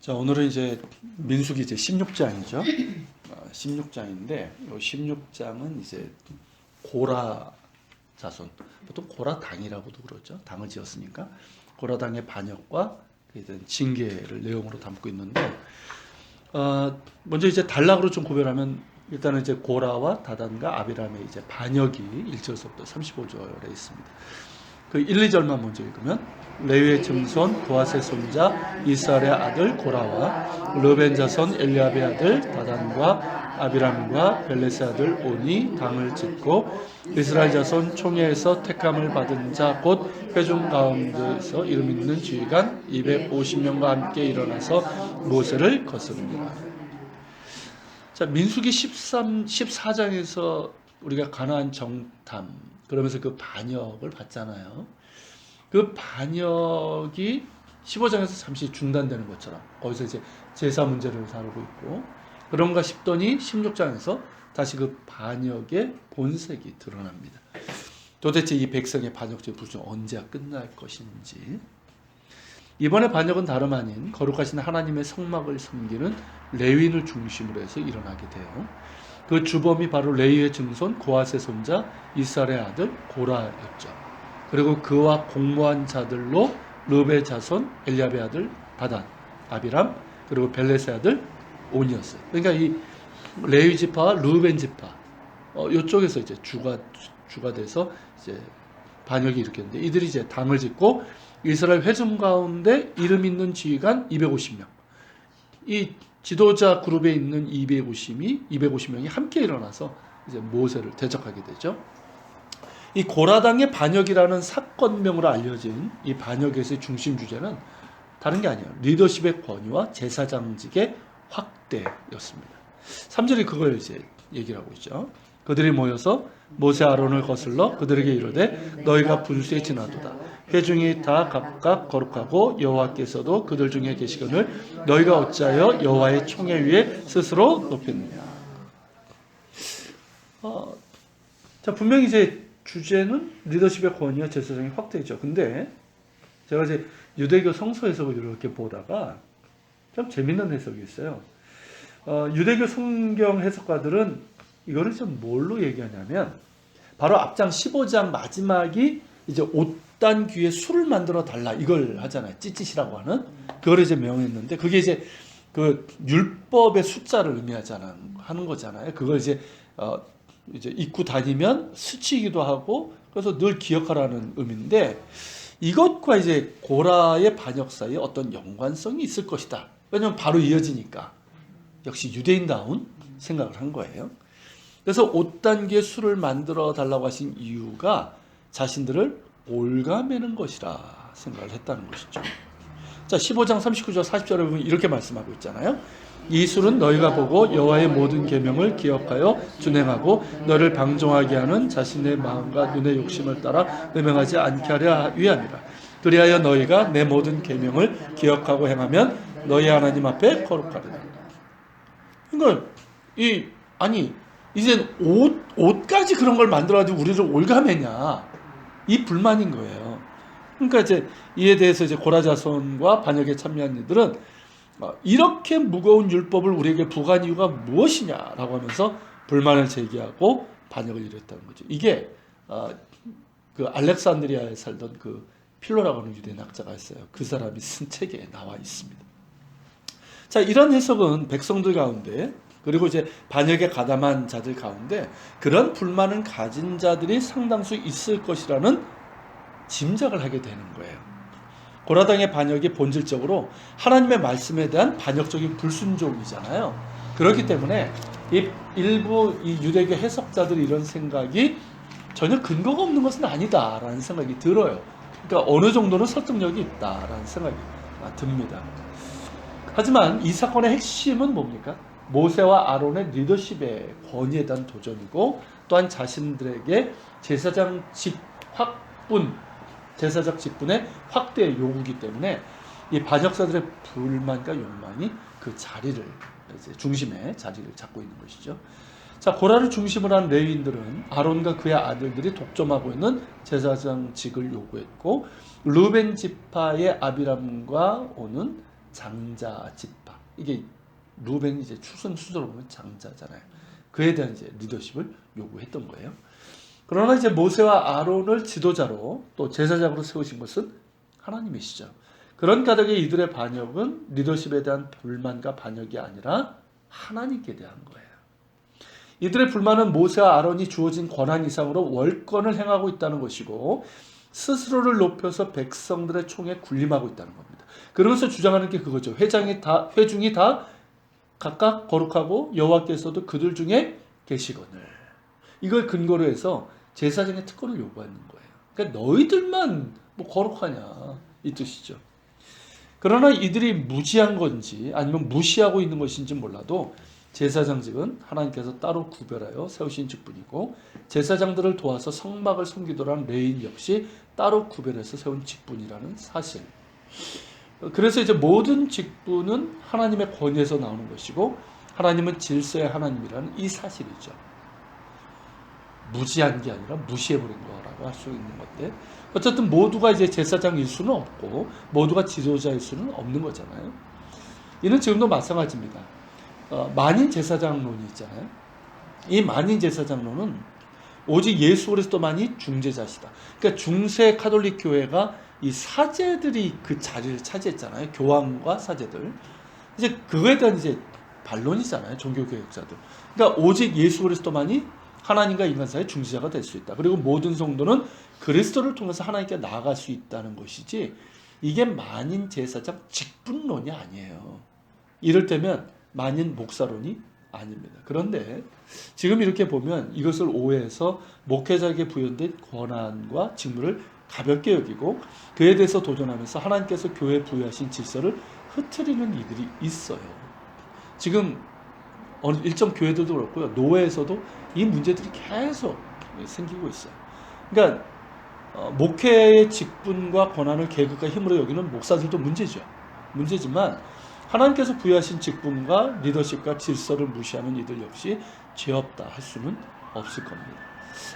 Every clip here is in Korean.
자, 오늘은 이제 민수기 이제 16장이죠. 16장인데, 이 16장은 이제 고라 자손, 보통 고라 당이라고도 그러죠. 당을 지었으니까 고라 당의 반역과 징계를 내용으로 담고 있는데, 먼저 이제 단락으로 좀 구별하면 일단은 이제 고라와 다단과 아비람의 이제 반역이 1절서부터 35절에 있습니다. 그 1, 2절만 먼저 읽으면 레위의 증손 보아스의 손자 이스라엘의 아들 고라와 르벤 자손 엘리압의 아들 다단과 아비람과 벨렛의 아들 온이 당을 짓고 이스라엘 자손 총회에서 택함을 받은 자 곧 회중 가운데서 이름 있는 지휘관 250명과 함께 일어나서 모세를 거스릅니다. 자, 민수기 14장에서 우리가 가나안 정탐 그러면서 그 반역을 봤잖아요. 그 반역이 15장에서 잠시 중단되는 것처럼 거기서 이제 제사 문제를 다루고 있고 그런가 싶더니 16장에서 다시 그 반역의 본색이 드러납니다. 도대체 이 백성의 반역죄 불순 언제 끝날 것인지. 이번에 반역은 다름 아닌 거룩하신 하나님의 성막을 섬기는 레위인을 중심으로 해서 일어나게 돼요. 그 주범이 바로 레위의 증손 고핫의 손자 이스라엘의 아들 고라였죠. 그리고 그와 공모한 자들로 르벤 자손 엘리압의 아들 다단, 아비람, 그리고 벨렛의 아들 온이었어요. 그러니까 이 레위 지파와 르벤 지파 이쪽에서 이제 주가 돼서 이제 반역이 일으켰는데 이들이 이제 당을 짓고 이스라엘 회중 가운데 이름 있는 지휘관 250명. 이 지도자 그룹에 있는 250명이 함께 일어나서 이제 모세를 대적하게 되죠. 이 고라당의 반역이라는 사건명으로 알려진 이 반역에서의 중심 주제는 다른 게 아니에요. 리더십의 권위와 제사장직의 확대였습니다. 3절이 그걸 이제 얘기를 하고 있죠. 그들이 모여서 모세 아론을 거슬러 그들에게 이르되 너희가 분수에 지나도다. 회중이 다 각각 거룩하고 여호와께서도 그들 중에 계시거늘 너희가 어찌하여 여호와의 총회 위에 스스로 높였느냐. 자, 분명히 이제 주제는 리더십의 권위와 제사장의 확대죠. 근데 제가 이제 유대교 성서 해석을 이렇게 보다가 좀 재밌는 해석이 있어요. 유대교 성경 해석가들은 이거를 좀 뭘로 얘기하냐면 바로 앞장 15장 마지막이 이제 옷단 귀에 술을 만들어 달라 이걸 하잖아요. 찌찌시라고 하는 그걸 이제 명했는데 그게 이제 그 율법의 숫자를 의미하는 거잖아요. 그걸 이제 입고 다니면 스치기도 하고 그래서 늘 기억하라는 의미인데 이것과 이제 고라의 반역 사이에 어떤 연관성이 있을 것이다. 왜냐하면 바로 이어지니까 역시 유대인다운 생각을 한 거예요. 그래서 옷단기에 술을 만들어 달라고 하신 이유가 자신들을 올가매는 것이라 생각을 했다는 것이죠. 자, 15장 39절 40절에 보면 이렇게 말씀하고 있잖아요. 이 술은 너희가 보고 여호와의 모든 계명을 기억하여 준행하고 너를 방종하게 하는 자신의 마음과 눈의 욕심을 따라 음행하지 않게 하려 위함이라. 그리하여 너희가 내 모든 계명을 기억하고 행하면 너희 하나님 앞에 거룩하리라. 그러니까 이제 옷까지 그런 걸 만들어가지고 우리를 올가매냐 이 불만인 거예요. 그러니까 이제 이에 대해서 이제 고라 자손과 반역에 참여한 이들은 이렇게 무거운 율법을 우리에게 부과한 이유가 무엇이냐라고 하면서 불만을 제기하고 반역을 일으켰다는 거죠. 이게 그 알렉산드리아에 살던 그 필로라고 하는 유대인 학자가 있어요. 그 사람이 쓴 책에 나와 있습니다. 자, 이런 해석은 백성들 가운데 그리고 이제 반역에 가담한 자들 가운데 그런 불만을 가진 자들이 상당수 있을 것이라는 짐작을 하게 되는 거예요. 고라당의 반역이 본질적으로 하나님의 말씀에 대한 반역적인 불순종이잖아요. 그렇기 때문에 일부 유대교 해석자들이 이런 생각이 전혀 근거가 없는 것은 아니다라는 생각이 들어요. 그러니까 어느 정도는 설득력이 있다라는 생각이 듭니다. 하지만 이 사건의 핵심은 뭡니까? 모세와 아론의 리더십의 권위에 대한 도전이고 또한 자신들에게 제사장 직분의 확대 요구이기 때문에 이 반역자들의 불만과 욕망이 그 자리를 중심에 자리를 잡고 있는 것이죠. 자, 고라를 중심으로 한 레위인들은 아론과 그의 아들들이 독점하고 있는 제사장직을 요구했고 르벤 지파의 아비람과 온은 장자 지파. 이게 루벤이 이제 출생 순서로 보면 장자잖아요. 그에 대한 이제 리더십을 요구했던 거예요. 그러나 이제 모세와 아론을 지도자로 또 제사장으로 세우신 것은 하나님이시죠. 그런 까닭에 이들의 반역은 리더십에 대한 불만과 반역이 아니라 하나님께 대한 거예요. 이들의 불만은 모세와 아론이 주어진 권한 이상으로 월권을 행하고 있다는 것이고 스스로를 높여서 백성들의 총에 군림하고 있다는 겁니다. 그러면서 주장하는 게 그거죠. 회중이 다 각각 거룩하고 여호와께서도 그들 중에 계시거늘. 이걸 근거로 해서 제사장의 특권을 요구하는 거예요. 그러니까 너희들만 뭐 거룩하냐 이 뜻이죠. 그러나 이들이 무지한 건지 아니면 무시하고 있는 것인지 몰라도 제사장직은 하나님께서 따로 구별하여 세우신 직분이고 제사장들을 도와서 성막을 섬기도록 한 레위인 역시 따로 구별해서 세운 직분이라는 사실. 그래서 이제 모든 직분은 하나님의 권위에서 나오는 것이고 하나님은 질서의 하나님이라는 이 사실이죠. 무지한 게 아니라 무시해버린 거라고 할 수 있는 건데 어쨌든 모두가 이제 제사장일 수는 없고 모두가 지도자일 수는 없는 거잖아요. 이는 지금도 마찬가지입니다. 만인 제사장론이 있잖아요. 이 만인 제사장론은 오직 예수 그리스도만이 중재자시다. 그러니까 중세 카톨릭 교회가 이 사제들이 그 자리를 차지했잖아요. 교황과 사제들. 이제 그거에 대한 이제 반론이잖아요. 종교개혁자들. 그러니까 오직 예수 그리스도만이 하나님과 인간 사이의 중재자가 될 수 있다. 그리고 모든 성도는 그리스도를 통해서 하나님께 나아갈 수 있다는 것이지 이게 만인 제사장 직분론이 아니에요. 이를테면 만인 목사론이 아닙니다. 그런데 지금 이렇게 보면 이것을 오해해서 목회자에게 부여된 권한과 직무를 가볍게 여기고 그에 대해서 도전하면서 하나님께서 교회에 부여하신 질서를 흐트리는 이들이 있어요. 지금 일정 교회들도 그렇고요. 노회에서도 이 문제들이 계속 생기고 있어요. 그러니까 목회의 직분과 권한을 계급과 힘으로 여기는 목사들도 문제지만 하나님께서 부여하신 직분과 리더십과 질서를 무시하는 이들 역시 죄 없다 할 수는 없을 겁니다.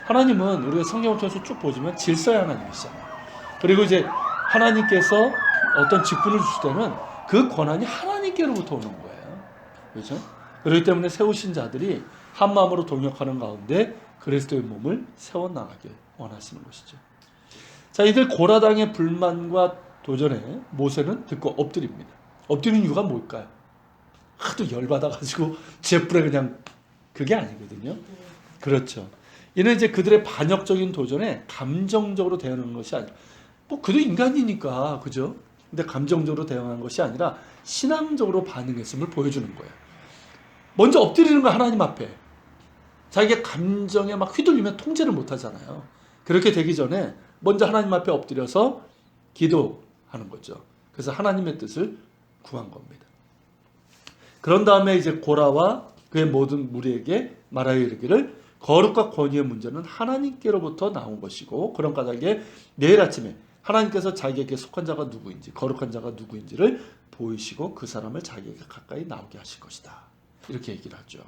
하나님은 우리가 성경을 통해서 쭉 보지만 질서의 하나님이시잖아요. 그리고 이제 하나님께서 어떤 직분을 주실 때는 그 권한이 하나님께로부터 오는 거예요. 그렇죠? 그렇기 때문에 세우신 자들이 한 마음으로 동역하는 가운데 그리스도의 몸을 세워나가길 원하시는 것이죠. 자, 이들 고라당의 불만과 도전에 모세는 듣고 엎드립니다. 엎드리는 이유가 뭘까요? 하도 열받아가지고 제풀에 그냥 그게 아니거든요. 그렇죠. 이는 이제 그들의 반역적인 도전에 감정적으로 대응하는 것이 아니라 뭐 그도 인간이니까 그죠? 근데 감정적으로 대응하는 것이 아니라 신앙적으로 반응했음을 보여주는 거예요. 먼저 엎드리는 거 하나님 앞에. 자기가 감정에 막 휘둘리면 통제를 못 하잖아요. 그렇게 되기 전에 먼저 하나님 앞에 엎드려서 기도하는 거죠. 그래서 하나님의 뜻을 구한 겁니다. 그런 다음에 이제 고라와 그의 모든 무리에게 말하여 이르기를 거룩과 권위의 문제는 하나님께로부터 나온 것이고 그런 까닭에 내일 아침에 하나님께서 자기에게 속한 자가 누구인지 거룩한 자가 누구인지를 보이시고 그 사람을 자기에게 가까이 나오게 하실 것이다. 이렇게 얘기를 하죠.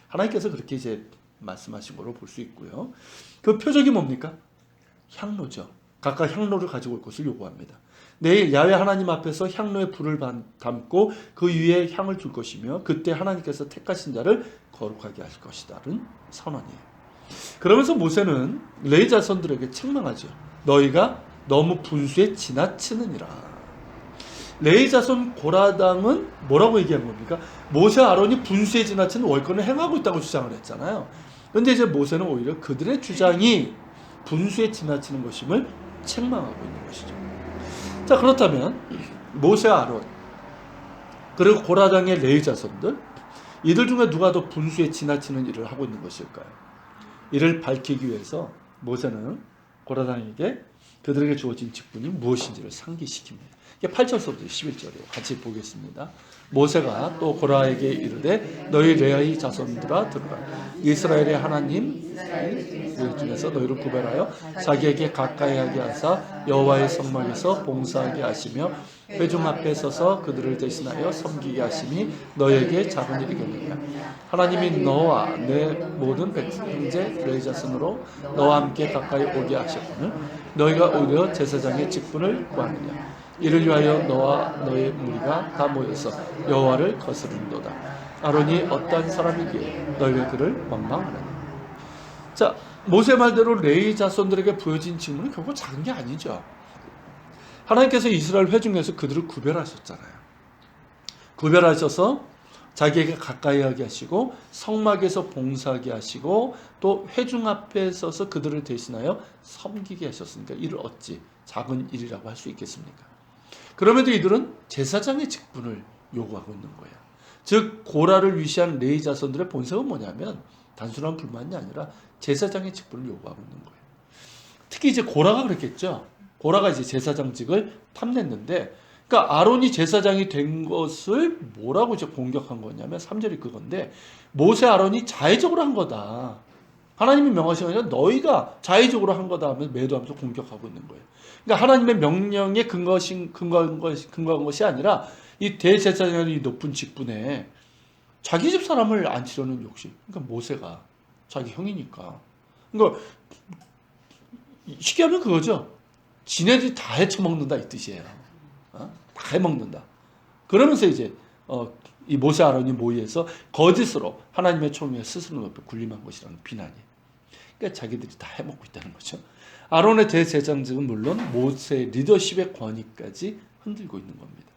하나님께서 그렇게 이제 말씀하신 걸로 볼 수 있고요. 그 표적이 뭡니까? 향로죠. 각각 향로를 가지고 올 것을 요구합니다. 내일 야훼 하나님 앞에서 향로에 불을 담고 그 위에 향을 줄 것이며 그때 하나님께서 택하신 자를 거룩하게 하실 것이다는 선언이에요. 그러면서 모세는 레위 자손들에게 책망하죠. 너희가 너무 분수에 지나치느니라. 레위 자손 고라당은 뭐라고 얘기한 겁니까? 모세 아론이 분수에 지나치는 월권을 행하고 있다고 주장을 했잖아요. 그런데 이제 모세는 오히려 그들의 주장이 분수에 지나치는 것임을 책망하고 있는 것이죠. 자, 그렇다면 모세와 아론 그리고 고라당의 레위 자손들 이들 중에 누가 더 분수에 지나치는 일을 하고 있는 것일까요? 이를 밝히기 위해서 모세는 고라당에게 그들에게 주어진 직분이 무엇인지를 상기시킵니다. 이게 8절서부터 11절이에요. 같이 보겠습니다. 모세가 또 고라에게 이르되 너희 레위 자손들아 들으라. 이스라엘의 하나님 중에서 너희를 구별하여 자기에게 가까이 하게 하사 여호와의 성막에서 봉사하게 하시며 회중 앞에 서서 그들을 대신하여 섬기게 하심이 너희에게 작은 일이겠느냐. 하나님이 너와 내 모든 형제 레위 자손으로 너와 함께 가까이 오게 하셨거늘 너희가 오히려 제사장의 직분을 구하느냐. 이를 위하여 너와 너의 무리가 다 모여서 여호와를 거스르는도다. 아론이 어떠한 사람이기에 너희가 그를 원망하느냐. 자, 모세 말대로 레위 자손들에게 부여진 직무는 결국 작은 게 아니죠. 하나님께서 이스라엘 회중에서 그들을 구별하셨잖아요. 구별하셔서 자기에게 가까이 하게 하시고 성막에서 봉사하게 하시고 또 회중 앞에 서서 그들을 대신하여 섬기게 하셨으니까 이를 어찌 작은 일이라고 할 수 있겠습니까? 그럼에도 이들은 제사장의 직분을 요구하고 있는 거예요. 즉 고라를 위시한 레위 자손들의 본성은 뭐냐면 단순한 불만이 아니라 제사장의 직분을 요구하고 있는 거예요. 특히 이제 고라가 그랬겠죠. 고라가 이제 제사장직을 탐냈는데, 그러니까 아론이 제사장이 된 것을 뭐라고 이제 공격한 거냐면 3절이 그건데, 모세 아론이 자의적으로 한 거다. 하나님이 명하신 게 아니라 너희가 자의적으로 한 거다 하면서 매도하면서 공격하고 있는 거예요. 그러니까 하나님의 명령에 근거한 것이 아니라 이 대제사장의 이 높은 직분에 자기 집 사람을 앉히려는 욕심. 그러니까 모세가 자기 형이니까. 그러니까 쉽게 하면 그거죠. 지네들이 다 헤쳐먹는다 이 뜻이에요. 다 해먹는다. 그러면서 이제 이 모세 아론이 모의해서 거짓으로 하나님의 총에 스스로 높여 군림한 것이라는 비난이. 그러니까 자기들이 다 해먹고 있다는 거죠. 아론의 대제사장직은 물론 모세의 리더십의 권위까지 흔들고 있는 겁니다.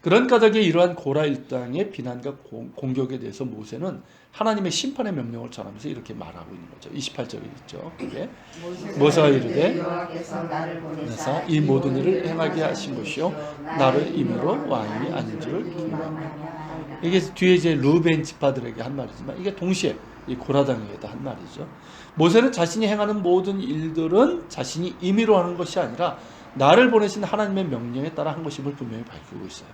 그런 까닭에 이러한 고라 일당의 비난과 공격에 대해서 모세는 하나님의 심판의 명령을 전하면서 이렇게 말하고 있는 거죠. 28절에 있죠. 그게 모세가 이르되 그래서 이 모든 일을 행하게 하신 것이요 나를 임의로 왕이 아닌 줄을 기억합니다. 이게 뒤에 이제 루벤 지파들에게 한 말이지만 이게 동시에 이 고라당에게도 한 말이죠. 모세는 자신이 행하는 모든 일들은 자신이 임의로 하는 것이 아니라 나를 보내신 하나님의 명령에 따라 한 것임을 분명히 밝히고 있어요.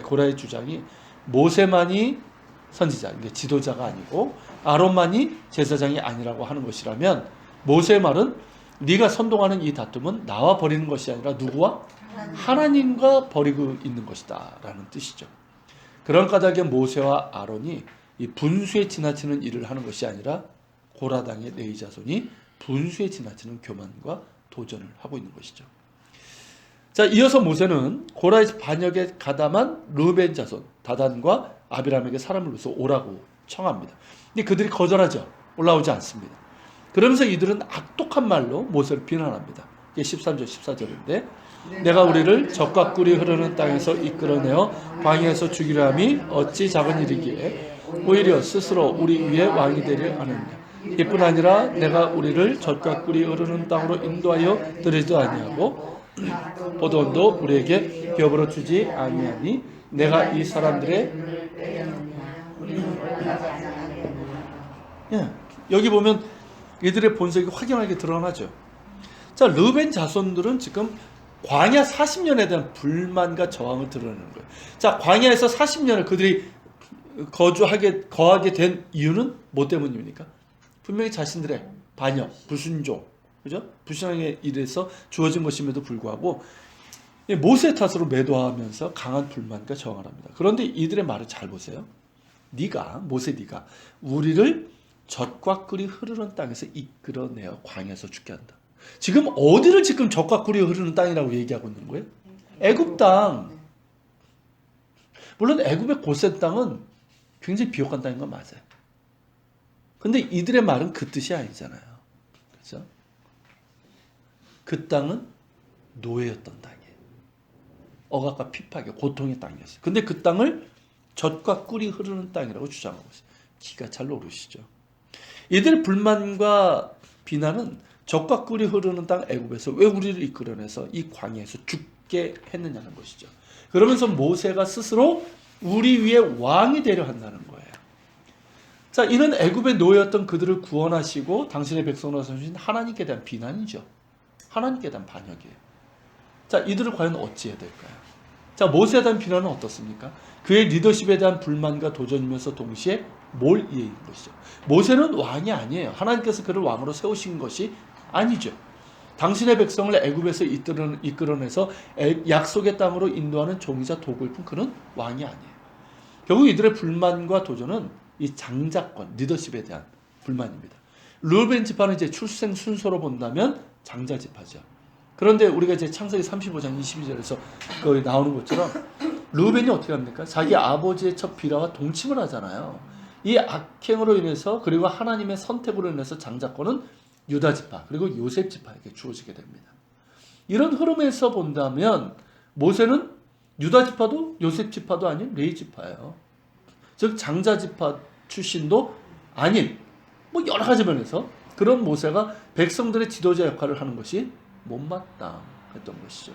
고라의 주장이 모세만이 선지자, 지도자가 아니고 아론만이 제사장이 아니라고 하는 것이라면 모세의 말은 네가 선동하는 이 다툼은 나와 벌이는 것이 아니라 누구와? 하나님과 벌이고 있는 것이다 라는 뜻이죠. 그런 까닭에 모세와 아론이 이 분수에 지나치는 일을 하는 것이 아니라 고라당의 레위 자손이 분수에 지나치는 교만과 도전을 하고 있는 것이죠. 자, 이어서 모세는 고라의 반역에 가담한 르벤 자손 다단과 아비람에게 사람을 불러서 오라고 청합니다. 근데 그들이 거절하죠. 올라오지 않습니다. 그러면서 이들은 악독한 말로 모세를 비난합니다. 이게 13절 14절인데 내가 우리를 적과 꿀이 흐르는 땅에서 이끌어내어 광야에서 죽이려 함이 어찌 작은 일이기에 오히려 스스로 우리 위에 왕이 되려 하느냐. 이뿐 아니라 내가 우리를 적과 꿀이 흐르는 땅으로 인도하여 들이지도 아니하고 포도원도 우리에게 벼으로 주지 아니하니 내가 이 사람들의 여기 보면 이들의 본색이 확연하게 드러나죠. 자, 르벤 자손들은 지금 광야 40년에 대한 불만과 저항을 드러내는 거예요. 자, 광야에서 40년을 그들이 거하게 된 이유는 뭐 때문입니까? 분명히 자신들의 반역, 불순종, 그죠? 불신앙의 일에서 주어진 것임에도 불구하고 모세 탓으로 매도하면서 강한 불만과 저항을 합니다. 그런데 이들의 말을 잘 보세요. 모세 네가 우리를 젖과 꿀이 흐르는 땅에서 이끌어내어 광야에서 죽게 한다. 지금 어디를 지금 젖과 꿀이 흐르는 땅이라고 얘기하고 있는 거예요? 애굽 땅. 물론 애굽의 고센 땅은 굉장히 비옥한 땅인 건 맞아요. 근데 이들의 말은 그 뜻이 아니잖아요. 그렇죠? 그 땅은 노예였던 땅이에요. 억압과 핍박의 고통의 땅이었어요. 근데 그 땅을 젖과 꿀이 흐르는 땅이라고 주장하고 있어요. 기가 잘 오르시죠. 이들의 불만과 비난은 젖과 꿀이 흐르는 땅 애굽에서 왜 우리를 이끌어내서 이 광야에서 죽게 했느냐는 것이죠. 그러면서 모세가 스스로 우리 위에 왕이 되려 한다는 거예요. 자, 이는 애굽의 노예였던 그들을 구원하시고 당신의 백성으로 삼으신 하나님께 대한 비난이죠. 하나님께 대한 반역이에요. 자, 이들을 과연 어찌해야 될까요? 자, 모세에 대한 비난은 어떻습니까? 그의 리더십에 대한 불만과 도전이면서 동시에 뭘 이해인 것이죠. 모세는 왕이 아니에요. 하나님께서 그를 왕으로 세우신 것이 아니죠. 당신의 백성을 애굽에서 이끌어내서 약속의 땅으로 인도하는 종이자 도구일 뿐 그는 왕이 아니에요. 결국 이들의 불만과 도전은 이 장자권, 리더십에 대한 불만입니다. 르벤 지파는 이제 출생 순서로 본다면 장자 지파죠. 그런데 우리가 이제 창세기 35장 22절에서 거기 나오는 것처럼 르우벤이 어떻게 합니까? 자기 아버지의 첫 비라와 동침을 하잖아요. 이 악행으로 인해서 그리고 하나님의 선택으로 인해서 장자권은 유다 지파 그리고 요셉 지파에게 주어지게 됩니다. 이런 흐름에서 본다면 모세는 유다 지파도 요셉 지파도 아닌 레위 지파예요. 즉 장자 지파 출신도 아닌 뭐 여러 가지 면에서 그런 모세가 백성들의 지도자 역할을 하는 것이 못마땅했던 것이죠.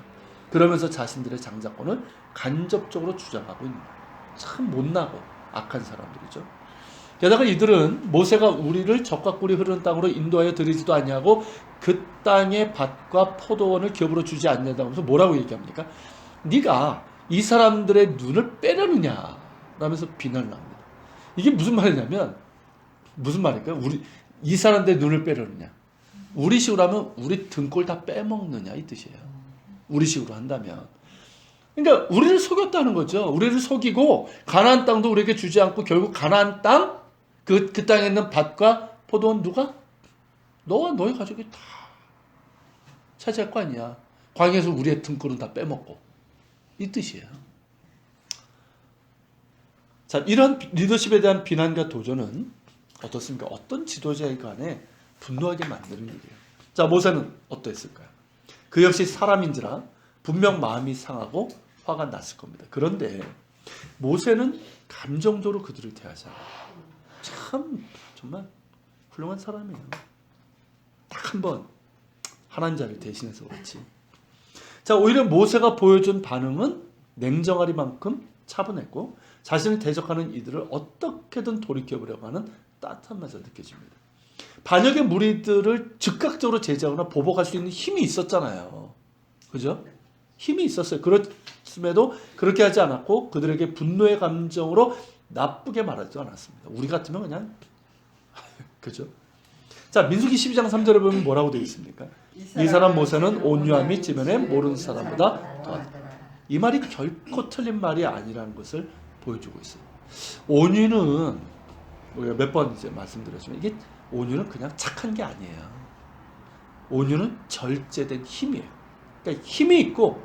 그러면서 자신들의 장자권을 간접적으로 주장하고 있는 거예요. 참 못나고 악한 사람들이죠. 게다가 이들은 모세가 우리를 적과 꿀이 흐르는 땅으로 인도하여 드리지도 아니하고 그 땅의 밭과 포도원을 기업으로 주지 않는다고 하면서 뭐라고 얘기합니까? 네가 이 사람들의 눈을 빼려느냐 라면서 비난을 합니다. 이게 무슨 말이냐면 무슨 말일까요? 이 사람들의 눈을 빼려느냐, 우리 식으로 하면 우리 등골 다 빼먹느냐 이 뜻이에요. 우리 식으로 한다면 그러니까 우리를 속였다는 거죠. 우리를 속이고 가나안 땅도 우리에게 주지 않고 결국 가나안 땅 그 땅에 있는 밭과 포도원 누가? 너와 너의 가족이 다 차지할 거 아니야. 광야에서 우리의 등골은 다 빼먹고 이 뜻이에요. 자, 이런 리더십에 대한 비난과 도전은 어떻습니까? 어떤 지도자의 간에 분노하게 만드는 일이에요. 자, 모세는 어떠했을까요? 그 역시 사람인지라 분명 마음이 상하고 화가 났을 겁니다. 그런데 모세는 감정적으로 그들을 대하잖아요. 참 정말 훌륭한 사람이에요. 딱 한 번 하나님 자를 대신해서 그렇지. 자, 오히려 모세가 보여준 반응은 냉정하리만큼 차분했고 자신을 대적하는 이들을 어떻게든 돌이켜보려고 하는 따뜻한 맛을 느껴집니다. 반역의 무리들을 즉각적으로 제재하거나 보복할 수 있는 힘이 있었잖아요. 그죠? 힘이 있었어요. 그렇음에도 그렇게 하지 않았고 그들에게 분노의 감정으로 나쁘게 말하지도 않았습니다. 우리 같으면 그냥 그죠? 자, 민수기 12장 3절에 보면 뭐라고 되어 있습니까? 이 사람 모세는 온유함이 지면에 모르는 사람보다 더하다. 이 말이 결코 틀린 말이 아니라는 것을 보여주고 있어요. 온유는 우리가 몇 번 이제 말씀드렸지만 이게 온유는 그냥 착한 게 아니에요. 온유는 절제된 힘이에요. 그러니까 힘이 있고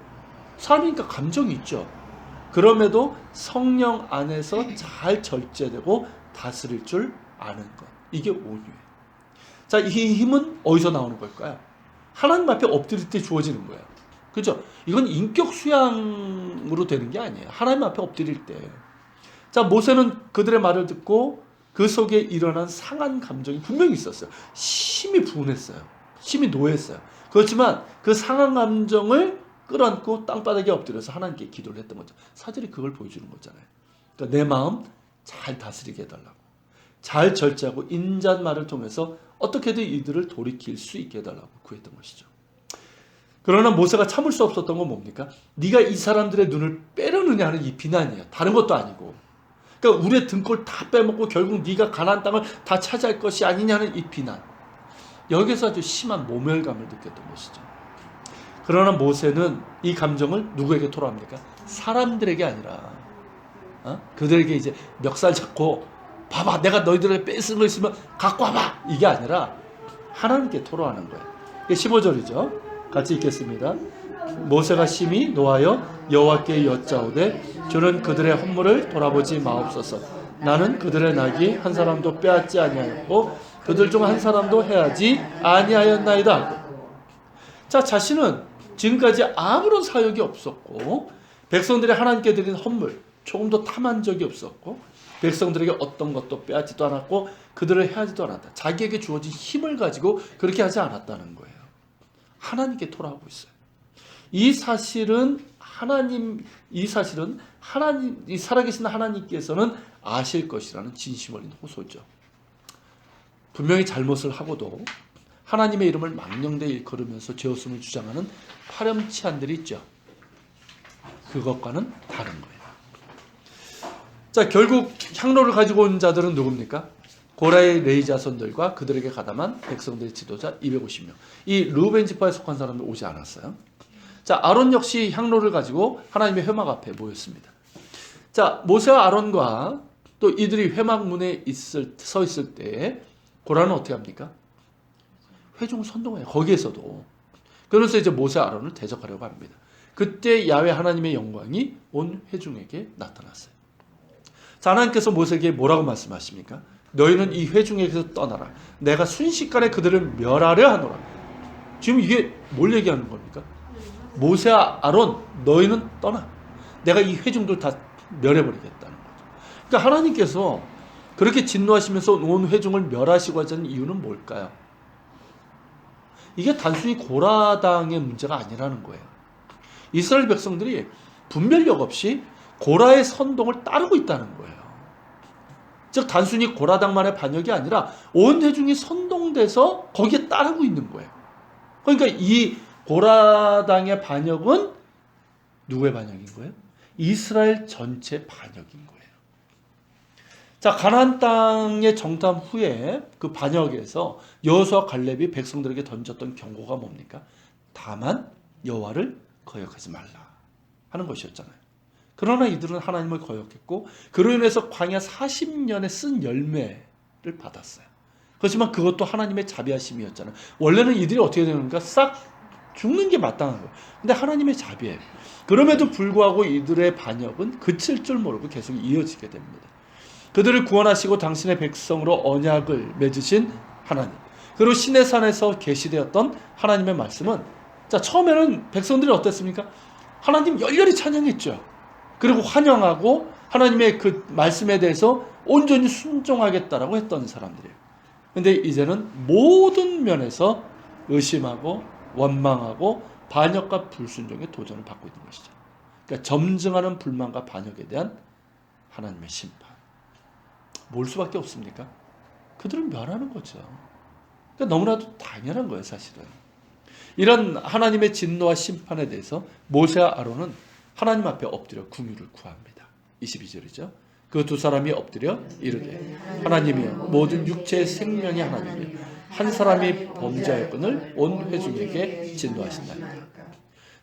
사람이니까 감정이 있죠. 그럼에도 성령 안에서 잘 절제되고 다스릴 줄 아는 것. 이게 온유예요. 자, 이 힘은 어디서 나오는 걸까요? 하나님 앞에 엎드릴 때 주어지는 거예요. 그죠? 이건 인격 수양으로 되는 게 아니에요. 하나님 앞에 엎드릴 때. 자, 모세는 그들의 말을 듣고 그 속에 일어난 상한 감정이 분명히 있었어요. 심히 분했어요. 심히 노했어요. 그렇지만 그 상한 감정을 끌어안고 땅바닥에 엎드려서 하나님께 기도를 했던 거죠. 사절이 그걸 보여주는 거잖아요. 그러니까 내 마음 잘 다스리게 해달라고. 잘 절제하고 인자말을 통해서 어떻게든 이들을 돌이킬 수 있게 해달라고 구했던 것이죠. 그러나 모세가 참을 수 없었던 건 뭡니까? 네가 이 사람들의 눈을 빼려느냐 하는 이 비난이에요. 다른 것도 아니고. 그러니까 우리의 등골 다 빼먹고 결국 네가 가나안 땅을 다 차지할 것이 아니냐는 이 비난. 여기서 아주 심한 모멸감을 느꼈던 것이죠. 그러나 모세는 이 감정을 누구에게 토로합니까? 사람들에게 아니라 그들에게 이제 멱살 잡고 봐봐 내가 너희들에게 뺏은 거 있으면 갖고 와봐 이게 아니라 하나님께 토로하는 거예요. 15절이죠. 같이 읽겠습니다. 모세가 심히 노하여 여호와께 여짜오되 주는 그들의 헌물을 돌아보지 마옵소서. 나는 그들의 낙이 한 사람도 빼앗지 아니하였고 그들 중 한 사람도 해하지 아니하였나이다. 자, 자신은 지금까지 아무런 사역이 없었고 백성들이 하나님께 드린 헌물 조금도 탐한 적이 없었고 백성들에게 어떤 것도 빼앗지도 않았고 그들을 해하지도 않았다. 자기에게 주어진 힘을 가지고 그렇게 하지 않았다는 거예요. 하나님께 토로하고 있어요. 이 사실은 이 살아계신 하나님께서는 아실 것이라는 진심 어린 호소죠. 분명히 잘못을 하고도 하나님의 이름을 망령되이 일컬으면서 죄없음을 주장하는 파렴치한들이 있죠. 그것과는 다른 거예요. 자, 결국 향로를 가지고 온 자들은 누굽니까? 고라의 레위 자손들과 그들에게 가담한 백성들의 지도자 250명. 이 르우벤 지파에 속한 사람들 오지 않았어요. 자, 아론 역시 향로를 가지고 하나님의 회막 앞에 모였습니다. 자, 모세와 아론과 또 이들이 회막 문에 서 있을 때 고라는 어떻게 합니까? 회중을 선동해요. 거기에서도. 그래서 이제 모세 아론을 대적하려고 합니다. 그때 야훼 하나님의 영광이 온 회중에게 나타났어요. 자, 하나님께서 모세에게 뭐라고 말씀하십니까? 너희는 이 회중에게서 떠나라. 내가 순식간에 그들을 멸하려 하노라. 지금 이게 뭘 얘기하는 겁니까? 모세와 아론, 너희는 떠나. 내가 이 회중들 다 멸해버리겠다는 거죠. 그러니까 하나님께서 그렇게 진노하시면서 온 회중을 멸하시고 하자는 이유는 뭘까요? 이게 단순히 고라당의 문제가 아니라는 거예요. 이스라엘 백성들이 분별력 없이 고라의 선동을 따르고 있다는 거예요. 즉 단순히 고라당만의 반역이 아니라 온 회중이 선동돼서 거기에 따르고 있는 거예요. 그러니까 이 고라당의 반역은 누구의 반역인 거예요? 이스라엘 전체 반역인 거예요. 자, 가나안 땅의 정탐 후에 그 반역에서 여호수아와 갈렙이 백성들에게 던졌던 경고가 뭡니까? 다만 여호와를 거역하지 말라 하는 것이었잖아요. 그러나 이들은 하나님을 거역했고 그로 인해서 광야 40년에 쓴 열매를 받았어요. 그렇지만 그것도 하나님의 자비하심이었잖아요. 원래는 이들이 어떻게 되는가? 싹 죽는 게 마땅한 거예요. 근데 하나님의 자비예요. 그럼에도 불구하고 이들의 반역은 그칠 줄 모르고 계속 이어지게 됩니다. 그들을 구원하시고 당신의 백성으로 언약을 맺으신 하나님, 그리고 시내산에서 계시되었던 하나님의 말씀은, 자, 처음에는 백성들이 어땠습니까? 하나님 열렬히 찬양했죠. 그리고 환영하고 하나님의 그 말씀에 대해서 온전히 순종하겠다라고 했던 사람들이에요. 근데 이제는 모든 면에서 의심하고 원망하고 반역과 불순종의 도전을 받고 있는 것이죠. 그러니까 점증하는 불만과 반역에 대한 하나님의 심판. 뭘 수밖에 없습니까? 그들을 멸하는 거죠. 그러니까 너무나도 당연한 거예요, 사실은. 이런 하나님의 진노와 심판에 대해서 모세와 아론은 하나님 앞에 엎드려 긍휼을 구합니다. 22절이죠. 그 두 사람이 엎드려 이르되 하나님이여 모든 육체의 생명이 하나님이여 한 사람이 범죄하였거늘 온 회중에게 진노하신다니까.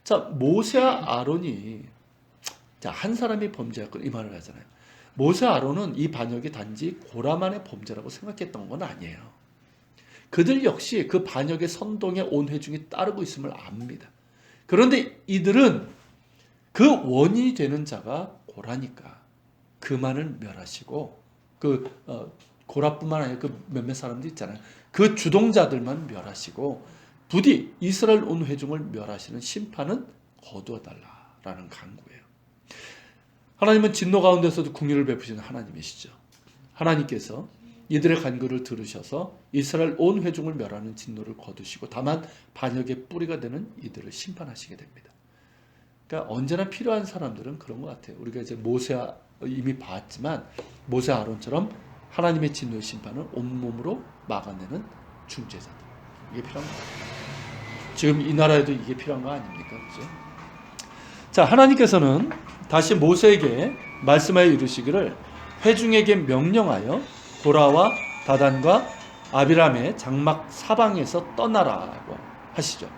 자, 모세와 아론이 한 사람이 범죄하였거늘 이 말을 하잖아요. 모세와 아론은 이 반역이 단지 고라만의 범죄라고 생각했던 건 아니에요. 그들 역시 그 반역의 선동에 온 회중이 따르고 있음을 압니다. 그런데 이들은 그 원인이 되는 자가 고라니까 그만을 멸하시고 고라뿐만 아니라 그 몇몇 사람들 있잖아요. 그 주동자들만 멸하시고 부디 이스라엘 온 회중을 멸하시는 심판은 거두어달라라는 간구예요. 하나님은 진노 가운데서도 긍휼을 베푸시는 하나님이시죠. 하나님께서 이들의 간구를 들으셔서 이스라엘 온 회중을 멸하는 진노를 거두시고 다만 반역의 뿌리가 되는 이들을 심판하시게 됩니다. 그러니까 언제나 필요한 사람들은 그런 것 같아요. 우리가 이제 모세와 이미 봤지만 모세 아론처럼 하나님의 진노의 심판을 온몸으로 막아내는 중재자들. 이게 필요한 거 같아요. 지금 이 나라에도 이게 필요한 거 아닙니까? 그죠? 자, 하나님께서는 다시 모세에게 말씀하여 이르시기를 회중에게 명령하여 고라와 다단과 아비람의 장막 사방에서 떠나라고 하시죠.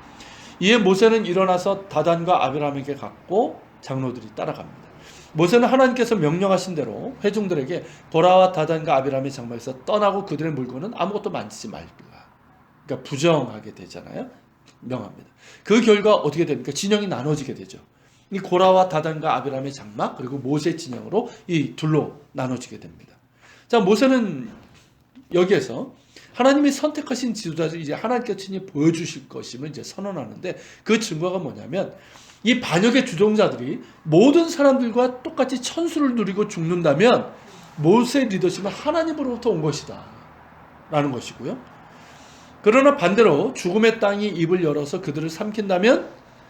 이에 모세는 일어나서 다단과 아비람에게 갔고 장로들이 따라갑니다. 모세는 하나님께서 명령하신 대로 회중들에게 고라와 다단과 아비람의 장막에서 떠나고 그들의 물건은 아무것도 만지지 말라. 그러니까 부정하게 되잖아요. 명합니다. 그 결과 어떻게 됩니까? 진영이 나눠지게 되죠. 이 고라와 다단과 아비람의 장막 그리고 모세 진영으로 이 둘로 나눠지게 됩니다. 자, 모세는 여기에서 하나님이 선택하신 지도자들이 이제 하나님께 친히 보여주실 것임을 이제 선언하는데 그 증거가 뭐냐면 이 반역의 주동자들이 모든 사람들과 똑같이 천수를 누리고 죽는다면 모세 리더십은 하나님으로부터 온 것이다 라는 것이고요. 그러나 반대로 죽음의 땅이 입을 열어서 그들을 삼킨다면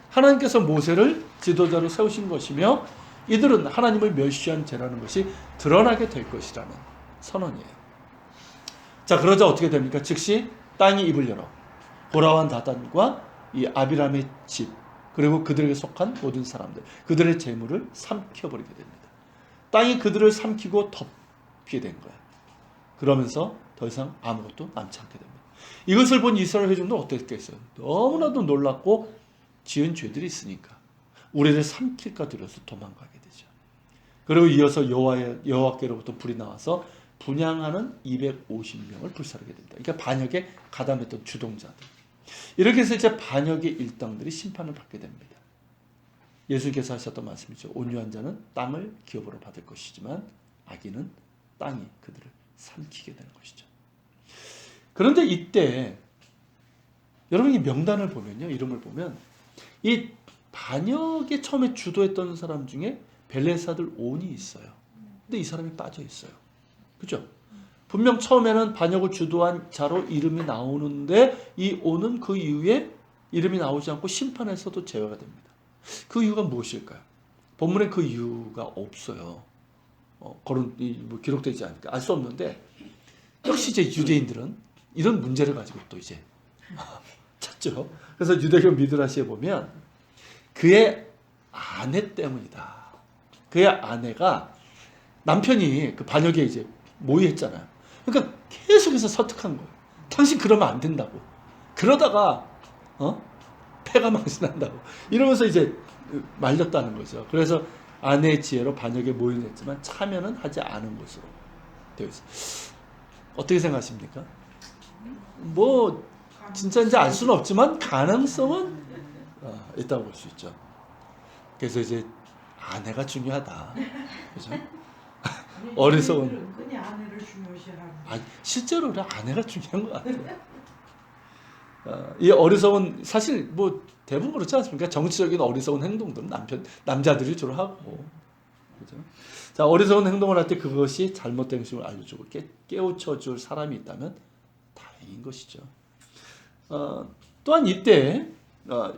하나님께서 모세를 지도자로 세우신 것이며 이들은 하나님을 멸시한 죄라는 것이 드러나게 될 것이라는 선언이에요. 자, 그러자 어떻게 됩니까? 즉시 땅이 입을 열어 고라와 다단과 이 아비람의 집 그리고 그들에게 속한 모든 사람들 그들의 재물을 삼켜버리게 됩니다. 땅이 그들을 삼키고 덮게 된 거예요. 그러면서 더 이상 아무것도 남지 않게 됩니다. 이것을 본 이스라엘 회중도 어땠겠어요? 너무나도 놀랍고 지은 죄들이 있으니까 우리를 삼킬까 두려워서 도망가게 되죠. 그리고 이어서 여호와께로부터 불이 나와서 분향하는 250명을 불사르게 됩니다. 그러니까 반역에 가담했던 주동자들. 이렇게 해서 이제 반역의 일당들이 심판을 받게 됩니다. 예수께서 하셨던 말씀이죠. 온유한 자는 땅을 기업으로 받을 것이지만 악인은 땅이 그들을 삼키게 되는 것이죠. 그런데 이때 여러분이 명단을 보면요, 이름을 보면 이 반역에 처음에 주도했던 사람 중에 벨레사들 온이 있어요. 근데 이 사람이 빠져 있어요. 그죠? 분명 처음에는 반역을 주도한 자로 이름이 나오는데 이 온은 그 이후에 이름이 나오지 않고 심판에서도 제외가 됩니다. 그 이유가 무엇일까요? 본문에 그 이유가 없어요. 뭐 기록되지 않으니까 알 수 없는데, 역시 이제 유대인들은 이런 문제를 가지고 또 이제 찾죠. 그래서 유대교 미드라시에 보면 그의 아내 때문이다. 그의 아내가 남편이 그 반역에 이제 모의했잖아요. 그러니까 계속해서 설득한 거예요. 당신 그러면 안 된다고. 그러다가 패가 망신한다고. 이러면서 이제 말렸다는 거죠. 그래서 아내의 지혜로 반역에 모인했지만 참여는 하지 않은 것으로 되어 있어요. 어떻게 생각하십니까? 뭐 진짜인지 알 수는 없지만 가능성은 있다고 볼 수 있죠. 그래서 이제 아내가 중요하다. 그죠? 어리석은. 은근히 아내를 중요시하는. 실제로 아내가 중요한 것 같아요. 이 어리석은, 사실 뭐 대부분 그렇지 않습니까? 정치적인 어리석은 행동들은 남자들이 주로 하고. 그죠? 자, 어리석은 행동을 할 때 그것이 잘못된 것임을 알려주고 깨우쳐줄 사람이 있다면 다행인 것이죠. 또한 이때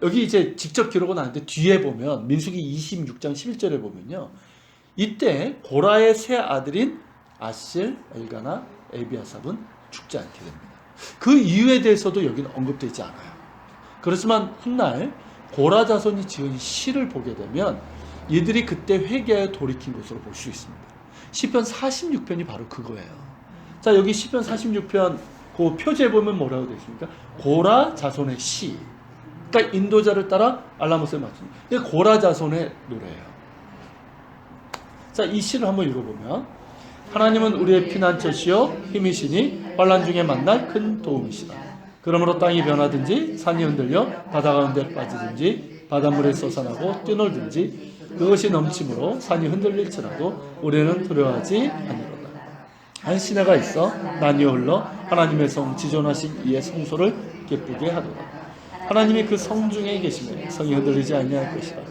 여기 이제 직접 기록은 아닌데 뒤에 보면 민수기 26장 11절에 보면요, 이때 고라의 세 아들인 아실, 엘가나, 에비아삽은 죽지 않게 됩니다. 그 이유에 대해서도 여기는 언급되지 않아요. 그렇지만 훗날 고라 자손이 지은 시를 보게 되면 이들이 그때 회개에 돌이킨 것으로 볼 수 있습니다. 시편 46편이 바로 그거예요. 자, 여기 시편 46편 그 표지에 보면 뭐라고 되어 있습니까? 고라 자손의 시. 그러니까 인도자를 따라 알라모스에 맞춥니다. 이게 고라 자손의 노래예요. 자, 이 시를 한번 읽어보면, 하나님은 우리의 피난처시요 힘이시니 환난 중에 만날 큰 도움이시다. 그러므로 땅이 변하든지 산이 흔들려 바다 가운데 빠지든지 바닷물에 솟아나고 뛰놀든지 그것이 넘침으로 산이 흔들릴지라도 우리는 두려워하지 아니로다. 한 시내가 있어 난 위에 흘러 하나님의 성 지존하신 이의 성소를 기쁘게 하도다. 하나님이 그 성 중에 계시며 성이 흔들리지 아니할 것이다.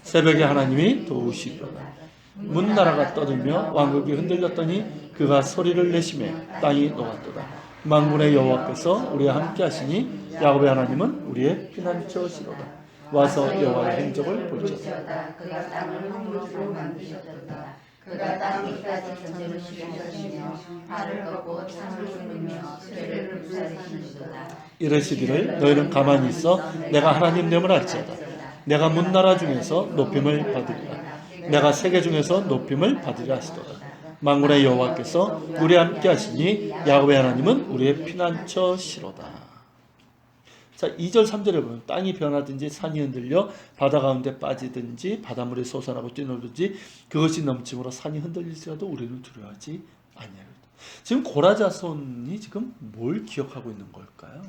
새벽에 하나님이 도우시리로다. 문나라가 떠들며 왕국이 흔들렸더니 그가 소리를 내시매 땅이 녹았도다. 만군의 여호와께서 우리와 함께 하시니 야곱의 하나님은 우리의 피난처시로다. 와서 여호와의 행적을 볼지어다. 그가 땅을 황무지로 만드셨도다. 그가 땅 끝까지 전쟁을 시키셨으며 하를 꺾고 창을 뚫으며 수레를 불사르시는도다. 이르시기를 너희는 가만히 있어 내가 하나님 됨을 알지어다. 내가 문나라 중에서 높임을 받으리라. 내가 세계 중에서 높임을 받으리라 하시도다. 만군의 여호와께서 우리와 함께 하시니 야곱의 하나님은 우리의 피난처시로다. 자, 2절 3절에 보면 땅이 변하든지 산이 흔들려 바다 가운데 빠지든지 바닷물에 솟아나고 뛰놀든지 그것이 넘침으로 산이 흔들릴지라도 우리는 두려워하지 아니하리로다. 지금 고라 자손이 지금 뭘 기억하고 있는 걸까요?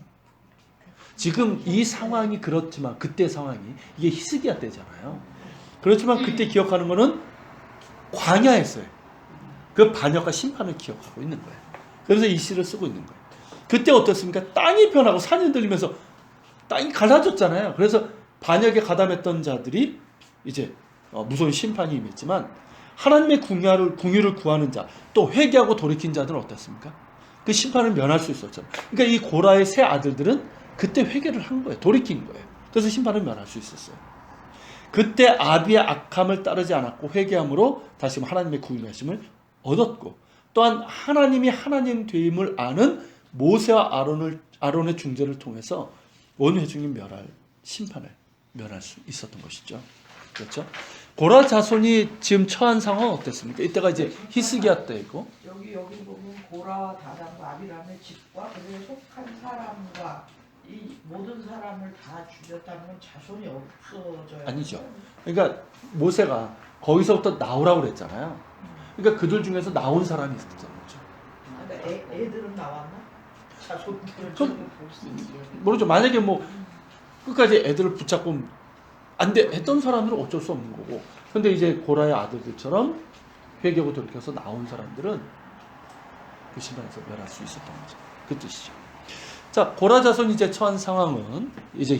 지금 이 상황이 그렇지만 그때 상황이 이게 히스기야 때잖아요. 그렇지만 그때 기억하는 거는 광야였어요. 그 반역과 심판을 기억하고 있는 거예요. 그래서 이 시를 쓰고 있는 거예요. 그때 어떻습니까? 땅이 변하고 산이 흔들리면서 땅이 갈라졌잖아요. 그래서 반역에 가담했던 자들이 이제 무서운 심판이 임했지만 하나님의 궁유를 구하는 자, 또 회개하고 돌이킨 자들은 어떻습니까? 그 심판을 면할 수 있었잖아요. 그러니까 이 고라의 세 아들들은 그때 회개를 한 거예요. 돌이킨 거예요. 그래서 심판을 면할 수 있었어요. 그때 아비의 악함을 따르지 않았고 회개함으로 다시 하나님의 구원하심을 얻었고, 또한 하나님이 하나님 되임을 아는 모세와 아론의 중재를 통해서 온 회중이 심판을 면할 수 있었던 것이죠. 그렇죠? 고라 자손이 지금 처한 상황은 어땠습니까? 이때가 이제 히스기야 때이고, 여기 보면 고라와 다단과 아비람의 집과 그에 속한 사람과 이 모든 사람을 다 죽였다는 건 자손이 없어져야 아니죠. 그러니까 모세가 거기서부터 나오라고 그랬잖아요. 그러니까 그들 중에서 나온 사람이 있었던 거죠. 그러니까 애들은 나왔나? 자손들을 모르죠. 만약에 뭐 끝까지 애들을 붙잡고 안 돼 했던 사람들은 어쩔 수 없는 거고. 근데 이제 고라의 아들들처럼 회개하고 돌이켜서 나온 사람들은 그 심판에서 멸할 수 있었던 거죠. 그 뜻이죠. 자, 고라 자손이 이제 처한 상황은 이제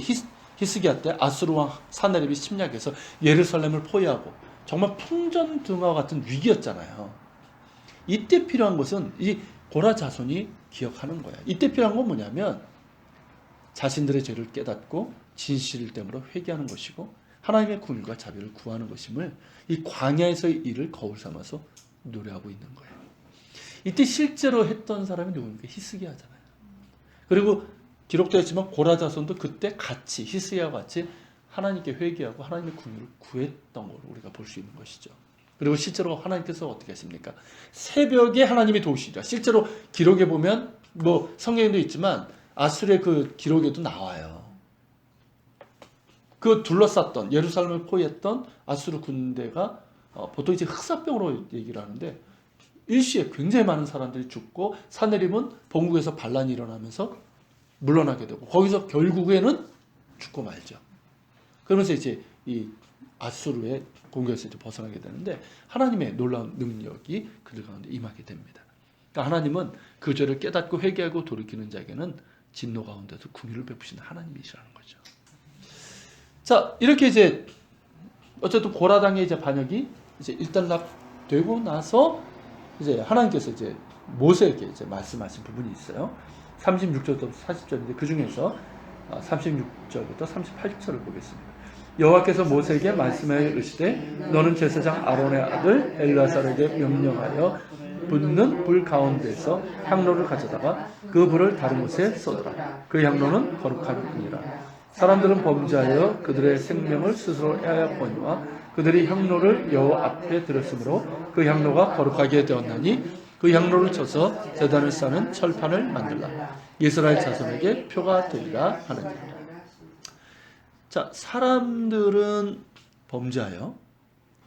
히스기야 때 아수르 왕 사네립이 침략해서 예루살렘을 포위하고 정말 풍전등화 같은 위기였잖아요. 이때 필요한 것은 이 고라 자손이 기억하는 거야. 이때 필요한 건 뭐냐면 자신들의 죄를 깨닫고 진실을 때문에 회개하는 것이고 하나님의 긍휼과 자비를 구하는 것임을 이 광야에서의 일을 거울 삼아서 노래하고 있는 거예요. 이때 실제로 했던 사람이 누굽니까? 히스기야잖아요. 그리고 기록되어 있지만 고라 자손도 그때 같이 히스기야와 같이 하나님께 회개하고 하나님의 긍휼을 구했던 걸 우리가 볼 수 있는 것이죠. 그리고 실제로 하나님께서 어떻게 하십니까? 새벽에 하나님이 도우시리라. 실제로 기록에 보면 뭐 성경에도 있지만 아수르의 그 기록에도 나와요. 그 둘러쌌던 예루살렘을 포위했던 아수르 군대가 보통 이제 흑사병으로 얘기를 하는데 일시에 굉장히 많은 사람들이 죽고 사네립은 본국에서 반란이 일어나면서 물러나게 되고 거기서 결국에는 죽고 말죠. 그러면서 이제 이 아수르의 공격에서 이제 벗어나게 되는데 하나님의 놀라운 능력이 그들 가운데 임하게 됩니다. 그러니까 하나님은 그 죄를 깨닫고 회개하고 돌이키는 자에게는 진노 가운데서 긍휼을 베푸시는 하나님이시라는 거죠. 자, 이렇게 이제 어쨌든 고라당의 이제 반역이 이제 일단락되고 나서 이제 하나님께서 이제 모세에게 이제 말씀하신 부분이 있어요. 36절부터 40절인데 그 중에서 36절부터 38절을 보겠습니다. 여호와께서 모세에게 말씀하여 이르시되 너는 제사장 아론의 아들 엘르아살에게 명령하여 붙는 불 가운데서 향로를 가져다가 그 불을 다른 곳에 쏟으라. 그 향로는 거룩하니라. 사람들은 범죄하여 그들의 생명을 스스로 해하였거니와 그들이 향로를 여호와 앞에 들였으므로 그 향로가 거룩하게 되었나니 그 향로를 쳐서 제단을 쌓는 철판을 만들라. 이스라엘 자손에게 표가 되리라 하느니라. 자, 사람들은 범죄하여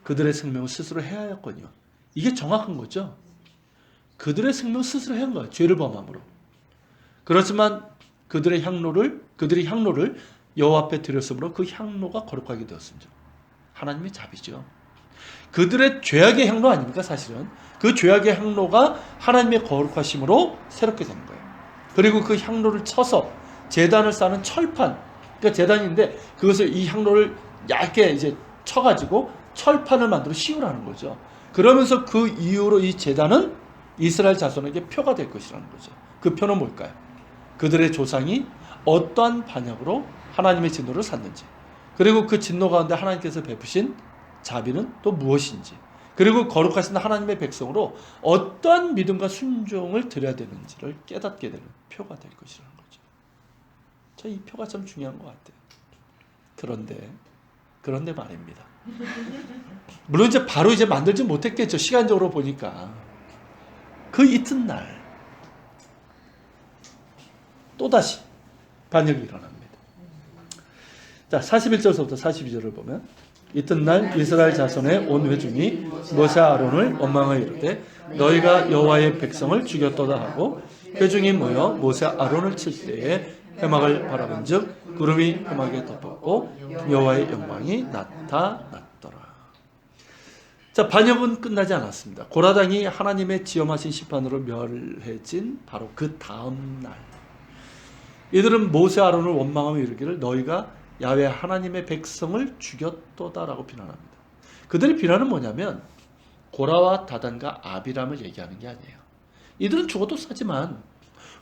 그들의 생명을 스스로 해하였거니와 이게 정확한 거죠. 그들의 생명을 스스로 해한 거야. 죄를 범함으로. 그렇지만 그들이 향로를 여호와 앞에 드렸으므로 그 향로가 거룩하게 되었습니다. 하나님의 자비죠. 그들의 죄악의 향로 아닙니까? 사실은 그 죄악의 향로가 하나님의 거룩하심으로 새롭게 되는 거예요. 그리고 그 향로를 쳐서 제단을 쌓는 철판, 그러니까 제단인데 그것을 이 향로를 얇게 이제 쳐가지고 철판을 만들어 씌우라는 거죠. 그러면서 그 이후로 이 제단은 이스라엘 자손에게 표가 될 것이라는 거죠. 그 표는 뭘까요? 그들의 조상이 어떠한 반역으로 하나님의 진노를 샀는지, 그리고 그 진노 가운데 하나님께서 베푸신 자비는 또 무엇인지, 그리고 거룩하신 하나님의 백성으로 어떠한 믿음과 순종을 드려야 되는지를 깨닫게 되는 표가 될 것이라는 거죠. 저 이 표가 참 중요한 것 같아요. 그런데 말입니다. 물론 이제 바로 이제 만들지 못했겠죠. 시간적으로 보니까. 그 이튿날 또다시 반역이 일어납니다. 자, 41절부터 42절을 보면 이튿날 이스라엘 자손의 온 회중이 모세 아론을 원망하여 이르되 너희가 여호와의 백성을 죽였도다 하고 회중이 모여 모세 아론을 칠 때에 회막을 바라본즉 구름이 회막에 덮었고 여호와의 영광이 나타났더라. 자, 반역은 끝나지 않았습니다. 고라당이 하나님의 지엄하신 심판으로 멸해진 바로 그 다음 날 이들은 모세 아론을 원망하며 이르기를 너희가 야훼 하나님의 백성을 죽였도다라고 비난합니다. 그들의 비난은 뭐냐면 고라와 다단과 아비람을 얘기하는 게 아니에요. 이들은 죽어도 싸지만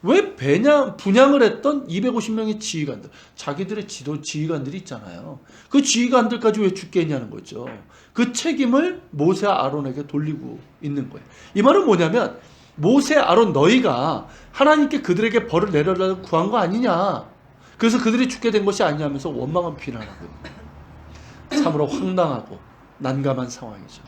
왜 분양을 했던 250명의 지휘관들, 자기들의 지휘관들이 있잖아요. 그 지휘관들까지 왜 죽게 했냐는 거죠. 그 책임을 모세 아론에게 돌리고 있는 거예요. 이 말은 뭐냐면 모세 아론 너희가 하나님께 그들에게 벌을 내려달라고 구한 거 아니냐. 그래서 그들이 죽게 된 것이 아니냐면서 원망한 비난하고 있는 참으로 황당하고 난감한 상황이죠.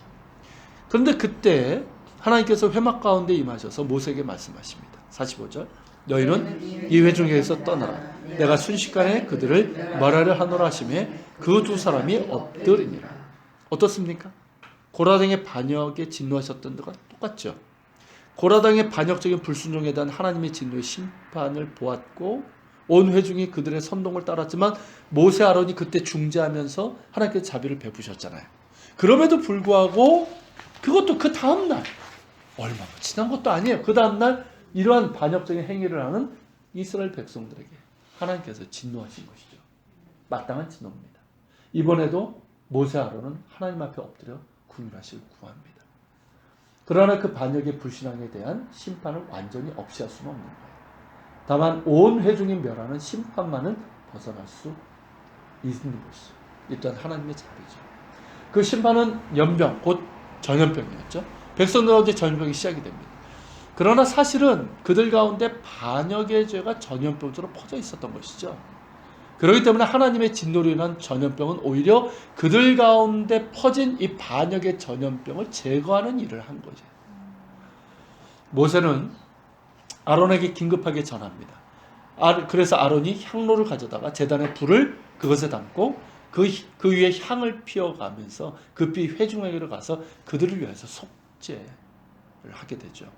그런데 그때 하나님께서 회막 가운데 임하셔서 모세에게 말씀하십니다. 45절 너희는 이 회중에서 떠나라. 내가 순식간에 그들을 멸하려 하노라 하시매 그 두 사람이 엎드리니라. 어떻습니까? 고라당의 반역에 진노하셨던 것과 똑같죠. 고라당의 반역적인 불순종에 대한 하나님의 진노의 심판을 보았고 온 회중이 그들의 선동을 따랐지만 모세 아론이 그때 중재하면서 하나님께서 자비를 베푸셨잖아요. 그럼에도 불구하고 그것도 그 다음날 얼마 지난 것도 아니에요. 그 다음날 이러한 반역적인 행위를 하는 이스라엘 백성들에게 하나님께서 진노하신 것이죠. 마땅한 진노입니다. 이번에도 모세 아론은 하나님 앞에 엎드려 궁율하시길 구합니다. 그러나 그 반역의 불신앙에 대한 심판을 완전히 없애할 수는 없는 거예요. 다만 온 회중이 멸하는 심판만은 벗어날 수 있는 것이죠. 이 또한 하나님의 자비죠. 그 심판은 연병, 곧 전염병이었죠. 백성들 가운데 전염병이 시작이 됩니다. 그러나 사실은 그들 가운데 반역의 죄가 전염병으로 퍼져 있었던 것이죠. 그렇기 때문에 하나님의 진노로 인한 전염병은 오히려 그들 가운데 퍼진 이 반역의 전염병을 제거하는 일을 한 거죠. 모세는 아론에게 긴급하게 전합니다. 그래서 아론이 향로를 가져다가 제단에 불을 그것에 담고 그 위에 향을 피워가면서 급히 회중에게로 가서 그들을 위해서 속죄를 하게 되죠.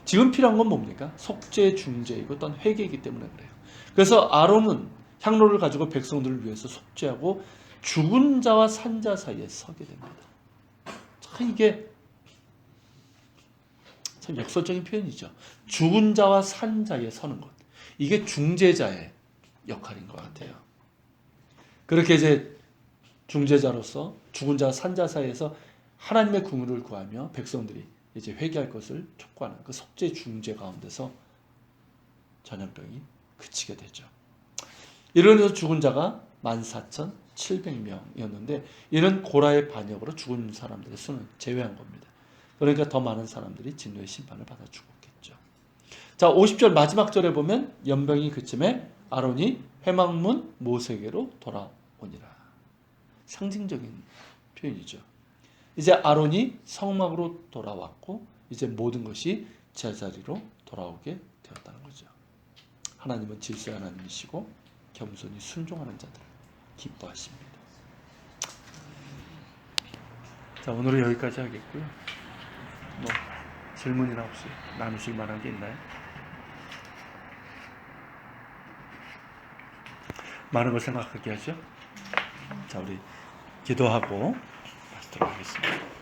지금 필요한 건 뭡니까? 속죄 중죄이고 또한 회개이기 때문에 그래요. 그래서 아론은 향로를 가지고 백성들을 위해서 속죄하고 죽은 자와 산 자 사이에 서게 됩니다. 참 이게 참 역설적인 표현이죠. 죽은 자와 산 자에 서는 것. 이게 중재자의 역할인 것 같아요. 그렇게 이제 중재자로서 죽은 자와 산 자 사이에서 하나님의 긍휼을 구하며 백성들이 이제 회개할 것을 촉구하는 그 속죄 중재 가운데서 전염병이 그치게 되죠. 이러면서 죽은 자가 14,700명이었는데 이는 고라의 반역으로 죽은 사람들의 수는 제외한 겁니다. 그러니까 더 많은 사람들이 진노의 심판을 받아 죽었겠죠. 자, 50절 마지막 절에 보면 연병이 그침에 아론이 회막문 모세에게로 돌아오니라. 상징적인 표현이죠. 이제 아론이 성막으로 돌아왔고 이제 모든 것이 제자리로 돌아오게 되었다는 거죠. 하나님은 질서의 하나님이시고 겸손히 순종하는 자들을 기뻐하십니다. 자, 오늘은 여기까지 하겠고요. 뭐 질문이나 혹시 나누실 만한 게 있나요? 많은 걸 생각하게 하죠. 자, 우리 기도하고 마치도록 하겠습니다.